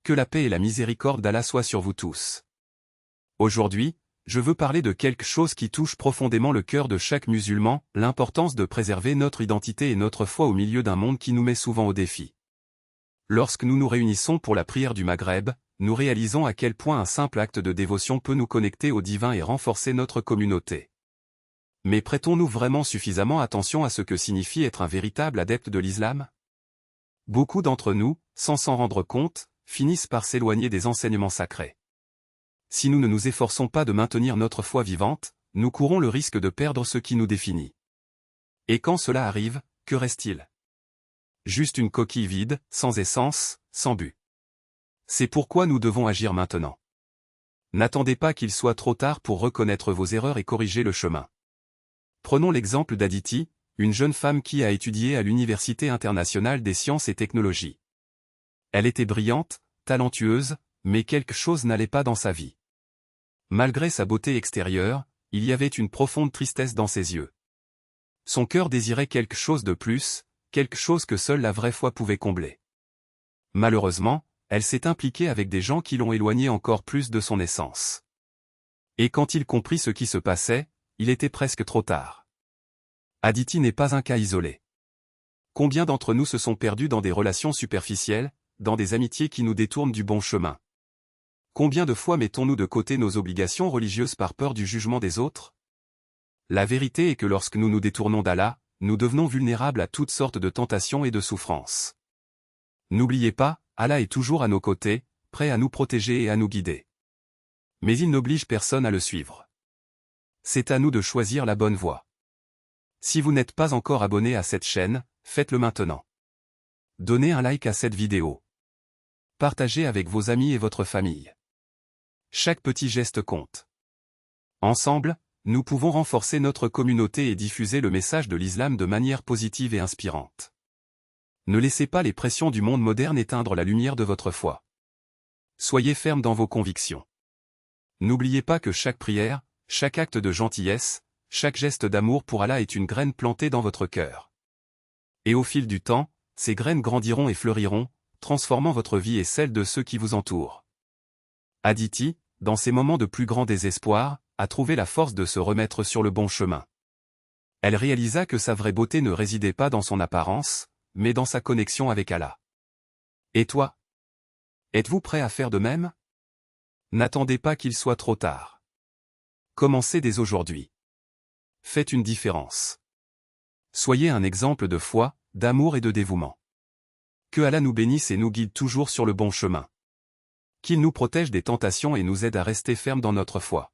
Que la paix et la miséricorde d'Allah soient sur vous tous. Aujourd'hui, je veux parler de quelque chose qui touche profondément le cœur de chaque musulman, l'importance de préserver notre identité et notre foi au milieu d'un monde qui nous met souvent au défi. Lorsque nous nous réunissons pour la prière du Maghreb, nous réalisons à quel point un simple acte de dévotion peut nous connecter au divin et renforcer notre communauté. Mais prêtons-nous vraiment suffisamment attention à ce que signifie être un véritable adepte de l'islam? Beaucoup d'entre nous, sans s'en rendre compte, finissent par s'éloigner des enseignements sacrés. Si nous ne nous efforçons pas de maintenir notre foi vivante, nous courons le risque de perdre ce qui nous définit. Et quand cela arrive, que reste-t-il? Juste une coquille vide, sans essence, sans but. C'est pourquoi nous devons agir maintenant. N'attendez pas qu'il soit trop tard pour reconnaître vos erreurs et corriger le chemin. Prenons l'exemple d'Aditi, une jeune femme qui a étudié à l'Université internationale des sciences et technologies. Elle était brillante, talentueuse, mais quelque chose n'allait pas dans sa vie. Malgré sa beauté extérieure, il y avait une profonde tristesse dans ses yeux. Son cœur désirait quelque chose de plus, quelque chose que seule la vraie foi pouvait combler. Malheureusement, elle s'est impliquée avec des gens qui l'ont éloignée encore plus de son essence. Et quand il comprit ce qui se passait, il était presque trop tard. Aditi n'est pas un cas isolé. Combien d'entre nous se sont perdus dans des relations superficielles, dans des amitiés qui nous détournent du bon chemin? Combien de fois mettons-nous de côté nos obligations religieuses par peur du jugement des autres? La vérité est que lorsque nous nous détournons d'Allah, nous devenons vulnérables à toutes sortes de tentations et de souffrances. N'oubliez pas, Allah est toujours à nos côtés, prêt à nous protéger et à nous guider. Mais il n'oblige personne à le suivre. C'est à nous de choisir la bonne voie. Si vous n'êtes pas encore abonné à cette chaîne, faites-le maintenant. Donnez un like à cette vidéo. Partagez avec vos amis et votre famille. Chaque petit geste compte. Ensemble, nous pouvons renforcer notre communauté et diffuser le message de l'islam de manière positive et inspirante. Ne laissez pas les pressions du monde moderne éteindre la lumière de votre foi. Soyez ferme dans vos convictions. N'oubliez pas que chaque prière, chaque acte de gentillesse, chaque geste d'amour pour Allah est une graine plantée dans votre cœur. Et au fil du temps, ces graines grandiront et fleuriront, transformant votre vie et celle de ceux qui vous entourent. Aditi, dans ses moments de plus grand désespoir, a trouvé la force de se remettre sur le bon chemin. Elle réalisa que sa vraie beauté ne résidait pas dans son apparence, mais dans sa connexion avec Allah. Et toi? Êtes-vous prêt à faire de même? N'attendez pas qu'il soit trop tard. Commencez dès aujourd'hui. Faites une différence. Soyez un exemple de foi, d'amour et de dévouement. Que Allah nous bénisse et nous guide toujours sur le bon chemin. Qu'il nous protège des tentations et nous aide à rester fermes dans notre foi.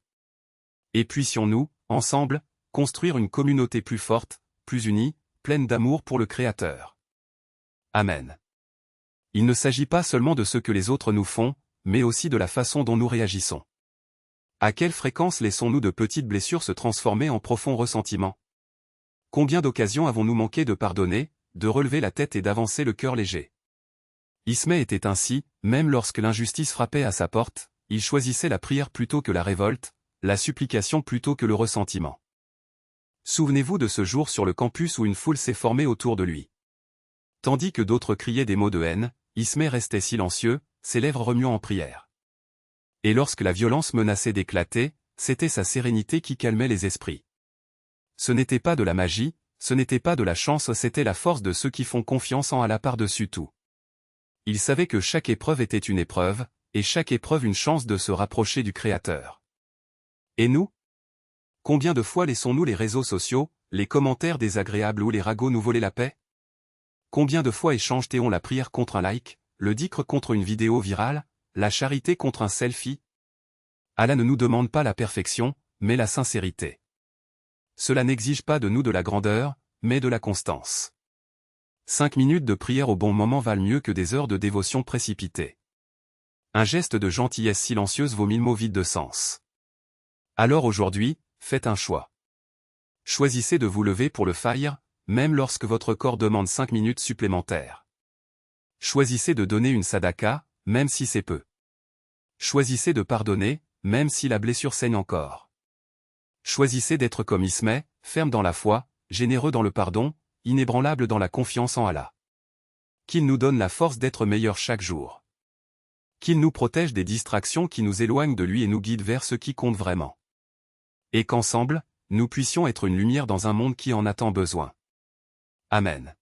Et puissions-nous, ensemble, construire une communauté plus forte, plus unie, pleine d'amour pour le Créateur. Amen. Il ne s'agit pas seulement de ce que les autres nous font, mais aussi de la façon dont nous réagissons. À quelle fréquence laissons-nous de petites blessures se transformer en profonds ressentiments? Combien d'occasions avons-nous manqué de pardonner, de relever la tête et d'avancer le cœur léger? Ismée était ainsi, même lorsque l'injustice frappait à sa porte, il choisissait la prière plutôt que la révolte, la supplication plutôt que le ressentiment. Souvenez-vous de ce jour sur le campus où une foule s'est formée autour de lui. Tandis que d'autres criaient des mots de haine, Ismée restait silencieux, ses lèvres remuant en prière. Et lorsque la violence menaçait d'éclater, c'était sa sérénité qui calmait les esprits. Ce n'était pas de la magie, ce n'était pas de la chance, c'était la force de ceux qui font confiance en Allah par-dessus tout. Il savait que chaque épreuve était une épreuve, et chaque épreuve une chance de se rapprocher du Créateur. Et nous? Combien de fois laissons-nous les réseaux sociaux, les commentaires désagréables ou les ragots nous voler la paix? Combien de fois échange-t-on la prière contre un like, le dhikr contre une vidéo virale, la charité contre un selfie? Allah ne nous demande pas la perfection, mais la sincérité. Cela n'exige pas de nous de la grandeur, mais de la constance. 5 minutes de prière au bon moment valent mieux que des heures de dévotion précipitées. Un geste de gentillesse silencieuse vaut 1000 mots vides de sens. Alors aujourd'hui, faites un choix. Choisissez de vous lever pour le fajr, même lorsque votre corps demande 5 minutes supplémentaires. Choisissez de donner une sadaka, même si c'est peu. Choisissez de pardonner, même si la blessure saigne encore. Choisissez d'être comme Ismée, ferme dans la foi, généreux dans le pardon, inébranlable dans la confiance en Allah. Qu'il nous donne la force d'être meilleurs chaque jour. qu'il nous protège des distractions qui nous éloignent de lui et nous guide vers ce qui compte vraiment. Et qu'ensemble, nous puissions être une lumière dans un monde qui en a tant besoin. Amen.